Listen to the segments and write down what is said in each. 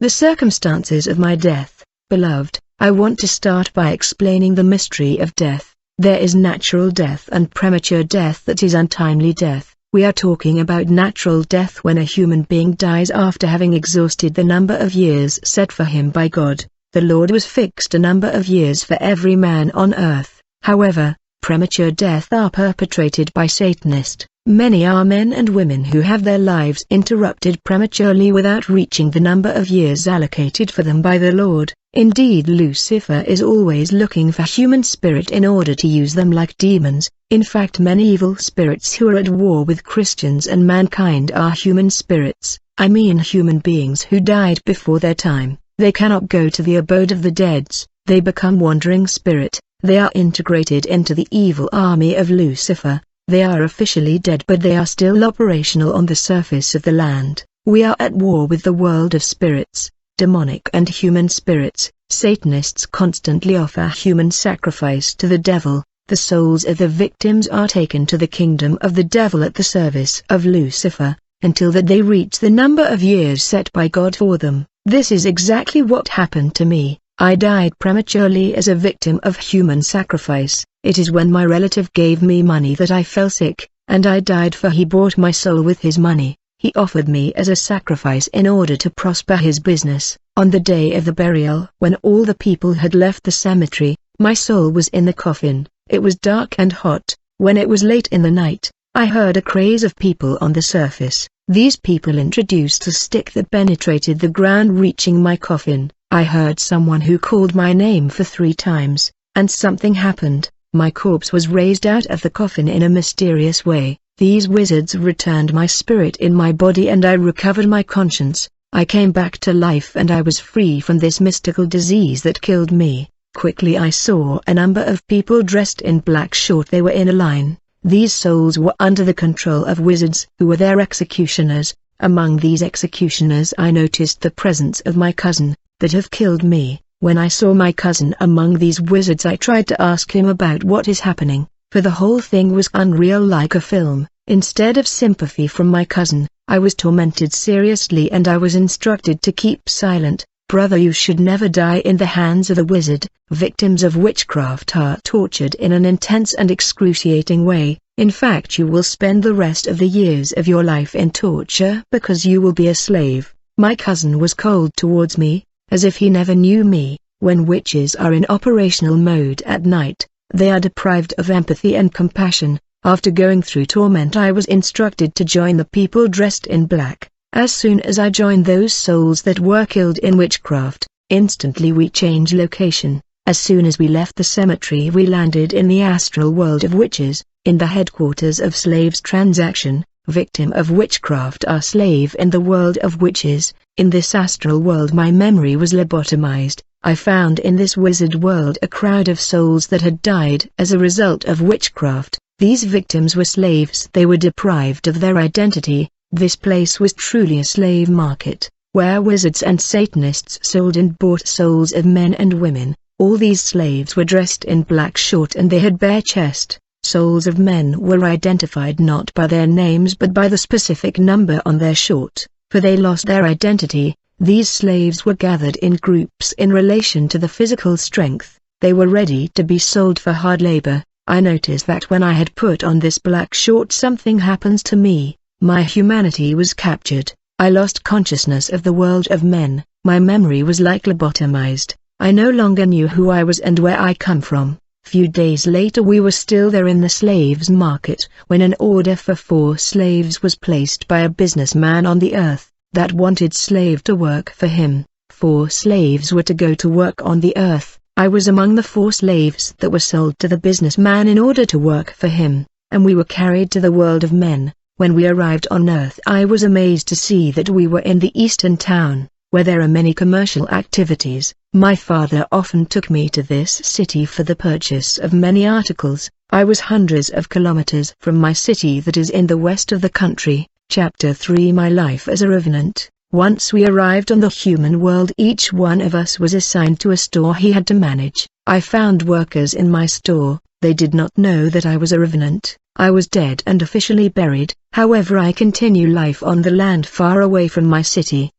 The circumstances of my death. Beloved, I want to start by explaining the mystery of death. There is natural death and premature death, that is untimely death. We are talking about natural death when a human being dies after having exhausted the number of years set for him by God. The Lord was fixed a number of years for every man on earth. However, premature death are perpetrated by Satanists. Many are men and women who have their lives interrupted prematurely without reaching the number of years allocated for them by the Lord. Indeed, Lucifer is always looking for human spirit in order to use them like demons. In fact, many evil spirits who are at war with Christians and mankind are human spirits. I mean human beings who died before their time. They cannot go to the abode of the dead. They become wandering spirit. They are integrated into the evil army of Lucifer. They are officially dead, but they are still operational on the surface of the land. We are at war with the world of spirits, demonic and human spirits. Satanists constantly offer human sacrifice to the devil. The souls of the victims are taken to the kingdom of the devil at the service of Lucifer, until that they reach the number of years set by God for them. This is exactly what happened to me. I died prematurely as a victim of human sacrifice. It is when my relative gave me money that I fell sick, and I died, for he bought my soul with his money. He offered me as a sacrifice in order to prosper his business. On the day of the burial, when all the people had left the cemetery, my soul was in the coffin. It was dark and hot. When it was late in the night, I heard a craze of people on the surface. These people introduced a stick that penetrated the ground, reaching my coffin. I heard someone who called my name for 3 times, and something happened. My corpse was raised out of the coffin in a mysterious way. These wizards returned my spirit in my body and I recovered my conscience. I came back to life and I was free from this mystical disease that killed me. Quickly I saw a number of people dressed in black short. They were in a line. These souls were under the control of wizards who were their executioners. Among these executioners I noticed the presence of my cousin, that have killed me. When I saw my cousin among these wizards, I tried to ask him about what is happening, for the whole thing was unreal, like a film. Instead of sympathy from my cousin, I was tormented seriously and I was instructed to keep silent. Brother, you should never die in the hands of the wizard. Victims of witchcraft are tortured in an intense and excruciating way. In fact, you will spend the rest of the years of your life in torture because you will be a slave. My cousin was cold towards me, as if he never knew me. When witches are in operational mode at night, they are deprived of empathy and compassion. After going through torment, I was instructed to join the people dressed in black. As soon as I joined those souls that were killed in witchcraft, instantly we changed location. As soon as we left the cemetery, we landed in the astral world of witches, in the headquarters of slaves transaction. Victim of witchcraft are slave in the world of witches. In this astral world my memory was lobotomized. I found in this wizard world a crowd of souls that had died as a result of witchcraft. These victims were slaves. They were deprived of their identity. This place was truly a slave market, where wizards and Satanists sold and bought souls of men and women. All these slaves were dressed in black short and they had bare chest. Souls of men were identified not by their names but by the specific number on their short, for they lost their identity. These slaves were gathered in groups in relation to the physical strength. They were ready to be sold for hard labor. I noticed that when I had put on this black short, something happens to me. My humanity was captured. I lost consciousness of the world of men. My memory was like lobotomized. I no longer knew who I was and where I come from. Few days later we were still there in the slaves market, when an order for 4 slaves was placed by a businessman on the earth, that wanted slave to work for him. 4 slaves were to go to work on the earth. I was among the 4 slaves that were sold to the businessman in order to work for him, and we were carried to the world of men. When we arrived on earth, I was amazed to see that we were in the eastern town, where there are many commercial activities. My father often took me to this city for the purchase of many articles. I was hundreds of kilometers from my city that is in the west of the country. Chapter 3: My Life as a Revenant. Once we arrived on the human world, each one of us was assigned to a store he had to manage. I found workers in my store. They did not know that I was a revenant. I was dead and officially buried. However, I continue life on the land far away from my city.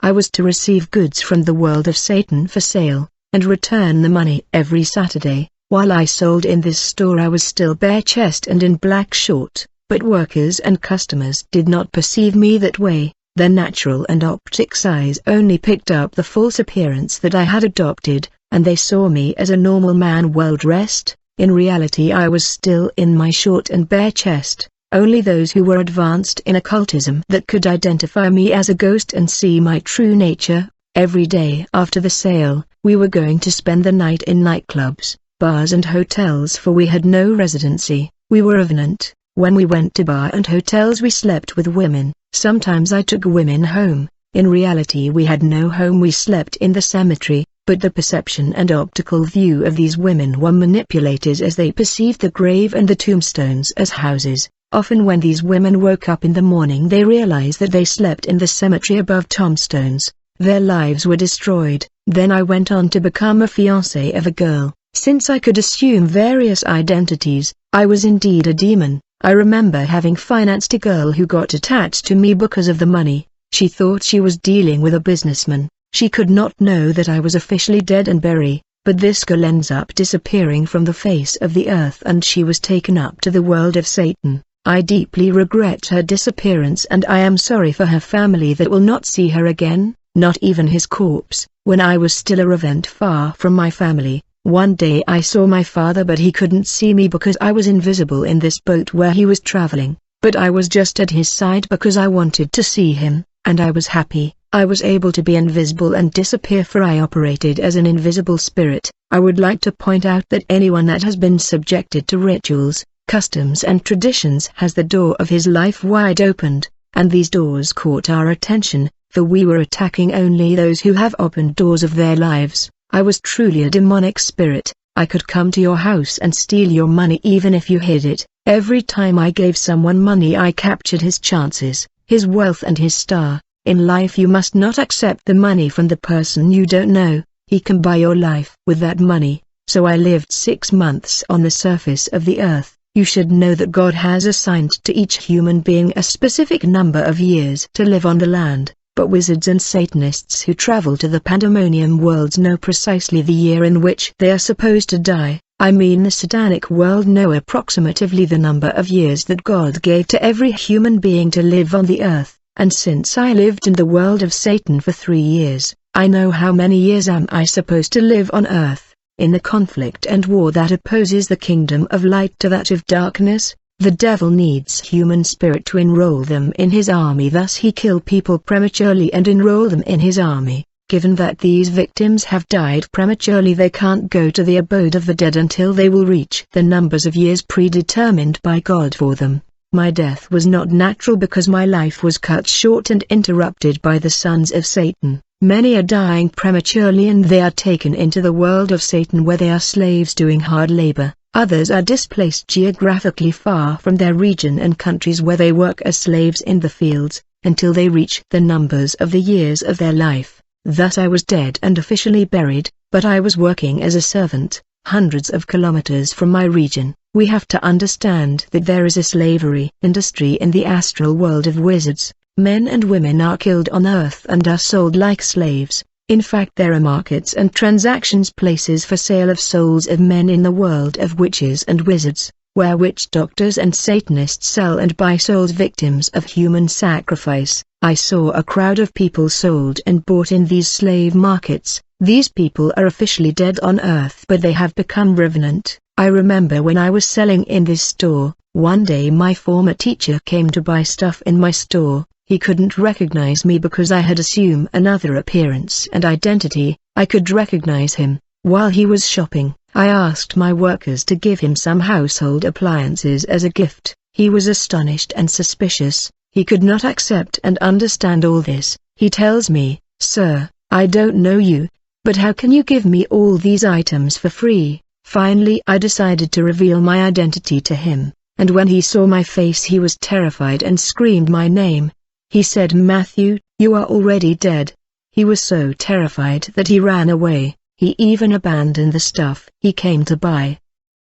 I was to receive goods from the world of Satan for sale, and return the money every Saturday. While I sold in this store I was still bare-chested and in black short, but workers and customers did not perceive me that way. Their natural and optics eyes only picked up the false appearance that I had adopted, and they saw me as a normal man well dressed. In reality I was still in my short and bare chest. Only those who were advanced in occultism that could identify me as a ghost and see my true nature. Every day after the sale, we were going to spend the night in nightclubs, bars and hotels, for we had no residency. We were revenant. When we went to bar and hotels we slept with women. Sometimes I took women home. In reality we had no home, we slept in the cemetery, but the perception and optical view of these women were manipulated as they perceived the grave and the tombstones as houses. Often when these women woke up in the morning they realized that they slept in the cemetery above tombstones. Their lives were destroyed. Then I went on to become a fiancé of a girl. Since I could assume various identities, I was indeed a demon. I remember having financed a girl who got attached to me because of the money. She thought she was dealing with a businessman. She could not know that I was officially dead and buried, but this girl ends up disappearing from the face of the earth and she was taken up to the world of Satan. I deeply regret her disappearance and I am sorry for her family that will not see her again, not even his corpse. When I was still a revenant far from my family, one day I saw my father, but he couldn't see me because I was invisible in this boat where he was traveling, but I was just at his side because I wanted to see him, and I was happy. I was able to be invisible and disappear, for I operated as an invisible spirit. I would like to point out that anyone that has been subjected to rituals, customs and traditions has the door of his life wide opened, and these doors caught our attention, for we were attacking only those who have opened doors of their lives. I was truly a demonic spirit. I could come to your house and steal your money even if you hid it. Every time I gave someone money I captured his chances, his wealth and his star. In life you must not accept the money from the person you don't know. He can buy your life with that money. So I lived 6 months on the surface of the earth. You should know that God has assigned to each human being a specific number of years to live on the land. But wizards and Satanists who travel to the pandemonium worlds know precisely the year in which they are supposed to die. I mean the satanic world know approximately the number of years that God gave to every human being to live on the earth, and since I lived in the world of Satan for 3 years, I know how many years am I supposed to live on earth. In the conflict and war that opposes the kingdom of light to that of darkness, the devil needs human spirit to enroll them in his army, thus he kills people prematurely and enroll them in his army. Given that these victims have died prematurely, they can't go to the abode of the dead until they will reach the numbers of years predetermined by God for them. My death was not natural because my life was cut short and interrupted by the sons of Satan. Many are dying prematurely and they are taken into the world of Satan where they are slaves doing hard labor. Others are displaced geographically far from their region and countries where they work as slaves in the fields, until they reach the numbers of the years of their life. Thus I was dead and officially buried, but I was working as a servant, hundreds of kilometers from my region. We have to understand that there is a slavery industry in the astral world of wizards. Men and women are killed on earth and are sold like slaves. In fact, there are markets and transactions, places for sale of souls of men in the world of witches and wizards, where witch doctors and Satanists sell and buy souls, victims of human sacrifice. I saw a crowd of people sold and bought in these slave markets. These people are officially dead on earth, but they have become revenant. I remember when I was selling in this store, one day my former teacher came to buy stuff in my store. He couldn't recognize me because I had assumed another appearance and identity. I could recognize him. While he was shopping, I asked my workers to give him some household appliances as a gift. He was astonished and suspicious. He could not accept and understand all this. He tells me, "Sir, I don't know you, but how can you give me all these items for free?" Finally I decided to reveal my identity to him, and when he saw my face he was terrified and screamed my name. He said, "Matthew, you are already dead." He was so terrified that he ran away. He even abandoned the stuff he came to buy.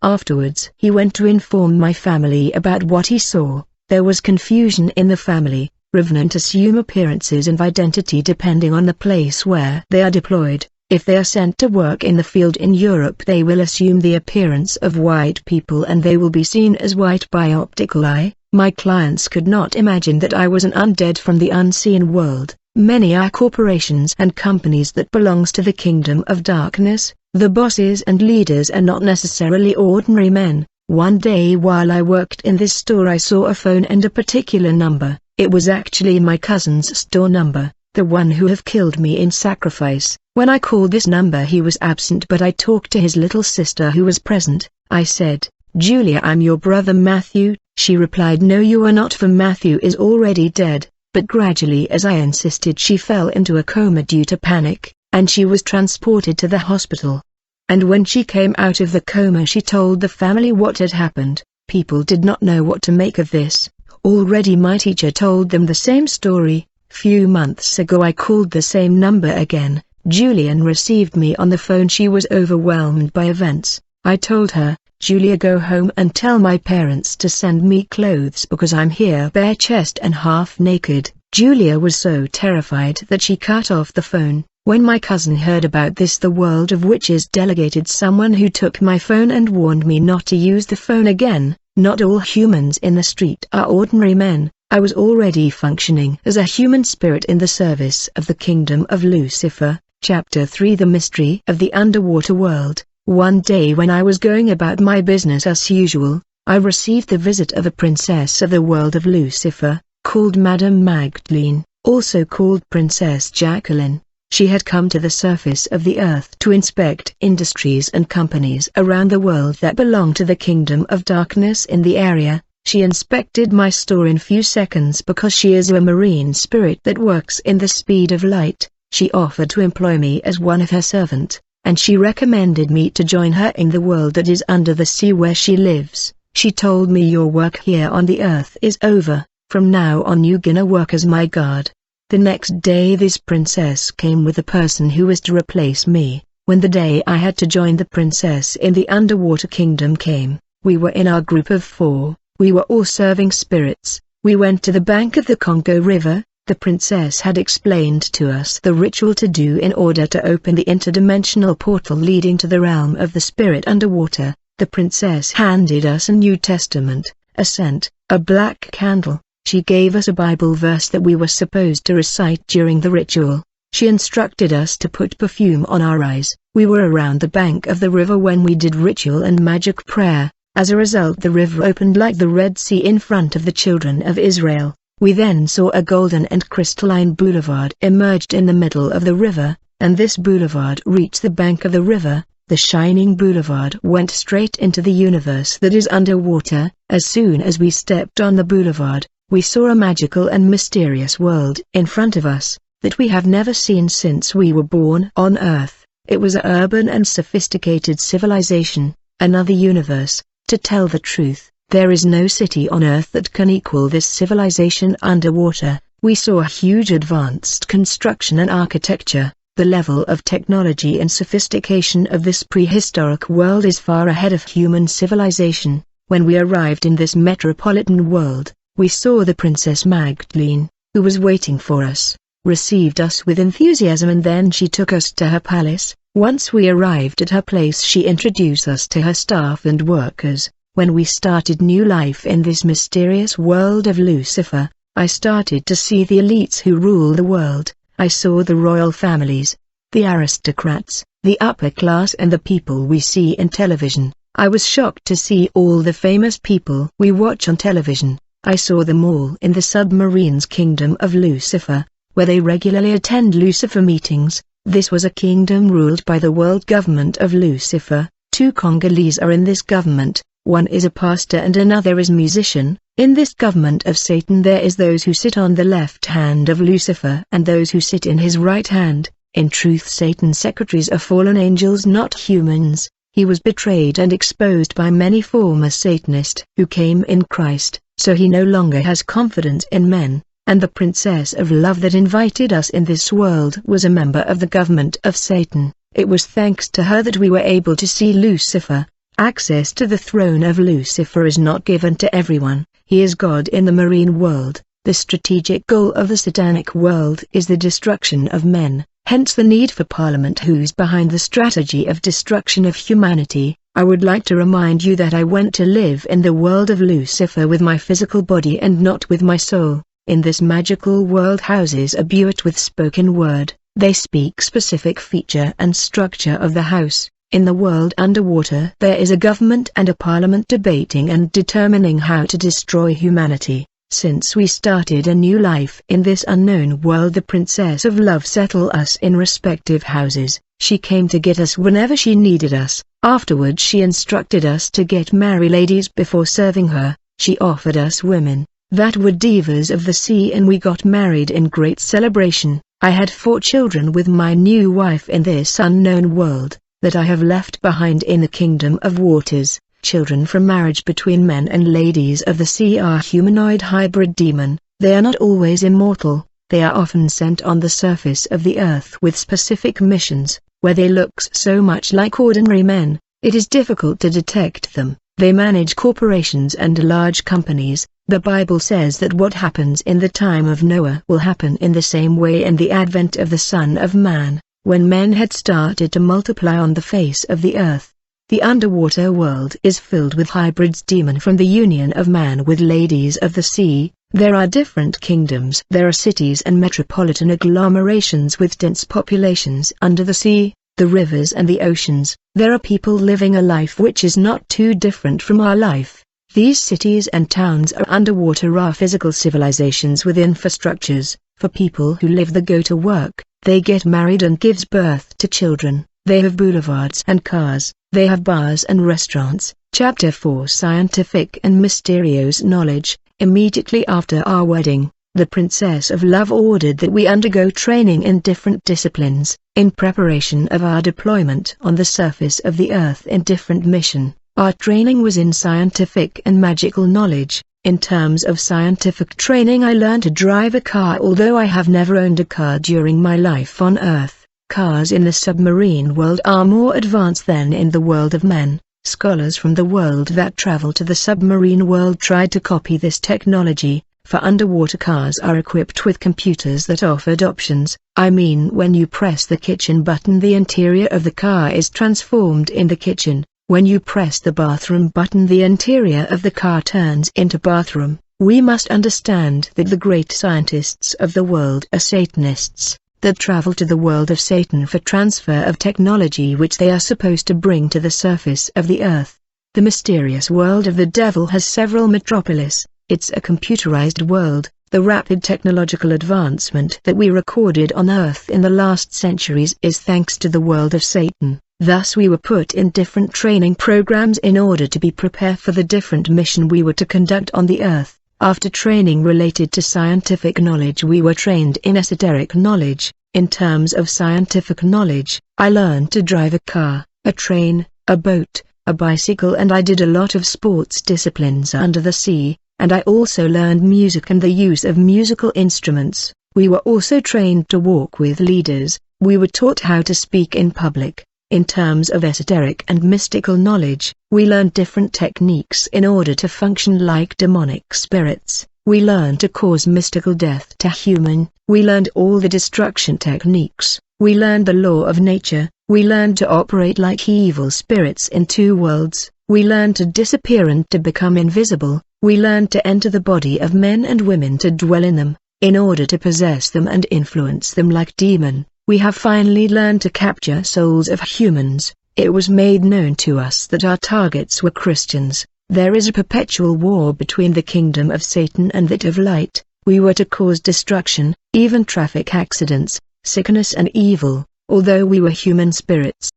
Afterwards he went to inform my family about what he saw. There was confusion in the family. Revenant assume appearances and identity depending on the place where they are deployed. If they are sent to work in the field in Europe, they will assume the appearance of white people and they will be seen as white by optical eye. My clients could not imagine that I was an undead from the unseen world. Many are corporations and companies that belongs to the kingdom of darkness. The bosses and leaders are not necessarily ordinary men. One day while I worked in this store, I saw a phone and a particular number. It was actually my cousin's store number, the one who have killed me in sacrifice. When I called this number, he was absent, but I talked to his little sister who was present. I said, "Julia, I'm your brother Matthew." She replied, "No, you are not, for Matthew is already dead." But gradually, as I insisted, she fell into a coma due to panic, and she was transported to the hospital. And when she came out of the coma, she told the family what had happened. People did not know what to make of this. Already my teacher told them the same story. Few months ago I called the same number again. Julian received me on the phone. She was overwhelmed by events. I told her, "Julia, go home and tell my parents to send me clothes because I'm here bare chest and half naked." Julia was so terrified that she cut off the phone. When my cousin heard about this, the world of witches delegated someone who took my phone and warned me not to use the phone again. Not all humans in the street are ordinary men. I was already functioning as a human spirit in the service of the kingdom of Lucifer. Chapter 3: The Mystery of the Underwater World. One day when I was going about my business as usual, I received the visit of a princess of the world of Lucifer, called Madame Magdalene, also called Princess Jacqueline. She had come to the surface of the earth to inspect industries and companies around the world that belong to the kingdom of darkness in the area. She inspected my store in few seconds because she is a marine spirit that works in the speed of light. She offered to employ me as one of her servant, and she recommended me to join her in the world that is under the sea where she lives. She told me, "Your work here on the earth is over. From now on you gonna work as my guard." The next day this princess came with a person who was to replace me. When the day I had to join the princess in the underwater kingdom came, we were in our group of 4, we were all serving spirits. We went to the bank of the Congo River. The princess had explained to us the ritual to do in order to open the interdimensional portal leading to the realm of the spirit underwater. The princess handed us a New Testament, a scent, a black candle. She gave us a Bible verse that we were supposed to recite during the ritual. She instructed us to put perfume on our eyes. We were around the bank of the river when we did ritual and magic prayer. As a result, the river opened like the Red Sea in front of the children of Israel. We then saw a golden and crystalline boulevard emerged in the middle of the river, and this boulevard reached the bank of the river. The shining boulevard went straight into the universe that is underwater. As soon as we stepped on the boulevard, we saw a magical and mysterious world in front of us, that we have never seen since we were born on Earth. It was an urban and sophisticated civilization, another universe. To tell the truth, there is no city on Earth that can equal this civilization underwater. We saw huge advanced construction and architecture. The level of technology and sophistication of this prehistoric world is far ahead of human civilization. When we arrived in this metropolitan world, we saw the Princess Magdalene, who was waiting for us, received us with enthusiasm, and then she took us to her palace. Once we arrived at her place, she introduced us to her staff and workers. When we started new life in this mysterious world of Lucifer, I started to see the elites who rule the world. I saw the royal families, the aristocrats, the upper class, and the people we see in television. I was shocked to see all the famous people we watch on television. I saw them all in the submarine's kingdom of Lucifer, where they regularly attend Lucifer meetings. This was a kingdom ruled by the world government of Lucifer. 2 Congolese are in this government, one is a pastor and another is musician. In this government of Satan there is those who sit on the left hand of Lucifer and those who sit in his right hand. In truth, Satan's secretaries are fallen angels, not humans. He was betrayed and exposed by many former Satanists who came in Christ, so he no longer has confidence in men. And the Princess of Love that invited us in this world was a member of the government of Satan. It was thanks to her that we were able to see Lucifer. Access to the throne of Lucifer is not given to everyone. He is God in the marine world. The strategic goal of the satanic world is the destruction of men, hence the need for Parliament. Who's behind the strategy of destruction of humanity? I would like to remind you that I went to live in the world of Lucifer with my physical body and not with my soul. In this magical world houses are built with spoken word. They speak specific feature and structure of the house. In the world underwater there is a government and a parliament debating and determining how to destroy humanity. Since we started a new life in this unknown world, the Princess of Love settled us in respective houses. She came to get us whenever she needed us. Afterwards she instructed us to get married ladies before serving her. She offered us women that were divas of the sea, and we got married in great celebration. I had 4 children with my new wife in this unknown world that I have left behind in the kingdom of waters. Children from marriage between men and ladies of the sea are humanoid hybrid demon. They are not always immortal. They are often sent on the surface of the earth with specific missions, where they look so much like ordinary men, it is difficult to detect them. They manage corporations and large companies. The Bible says that what happens in the time of Noah will happen in the same way in the advent of the Son of Man, when men had started to multiply on the face of the earth. The underwater world is filled with hybrids, demon from the union of man with ladies of the sea. There are different kingdoms. There are cities and metropolitan agglomerations with dense populations under the sea, the rivers and the oceans. There are people living a life which is not too different from our life. These cities and towns are underwater, are physical civilizations with infrastructures. For people who live there, go to work, they get married and gives birth to children. They have boulevards and cars. They have bars and restaurants. Chapter 4: Scientific and Mysterious Knowledge. Immediately after our wedding, the Princess of Love ordered that we undergo training in different disciplines, in preparation of our deployment on the surface of the earth in different mission. Our training was in scientific and magical knowledge. In terms of scientific training, I learned to drive a car, although I have never owned a car during my life on Earth. Cars in the submarine world are more advanced than in the world of men. Scholars from the world that travel to the submarine world tried to copy this technology, for underwater cars are equipped with computers that offered options. I mean, when you press the kitchen button, the interior of the car is transformed in the kitchen. When you press the bathroom button, the interior of the car turns into bathroom. We must understand that the great scientists of the world are Satanists, that travel to the world of Satan for transfer of technology which they are supposed to bring to the surface of the earth. The mysterious world of the devil has several metropolis. It's a computerized world. The rapid technological advancement that we recorded on Earth in the last centuries is thanks to the world of Satan. Thus we were put in different training programs in order to be prepared for the different mission we were to conduct on the Earth. After training related to scientific knowledge, we were trained in esoteric knowledge. In terms of scientific knowledge, I learned to drive a car, a train, a boat, a bicycle, and I did a lot of sports disciplines under the sea, and I also learned music and the use of musical instruments. We were also trained to walk with leaders. We were taught how to speak in public. In terms of esoteric and mystical knowledge, we learned different techniques in order to function like demonic spirits. We learned to cause mystical death to human. We learned all the destruction techniques. We learned the law of nature. We learned to operate like evil spirits in 2 worlds. We learned to disappear and to become invisible. We learned to enter the body of men and women to dwell in them, in order to possess them and influence them like demon. We have finally learned to capture souls of humans. It was made known to us that our targets were Christians. There is a perpetual war between the kingdom of Satan and that of light. We were to cause destruction, even traffic accidents, sickness and evil, although we were human spirits.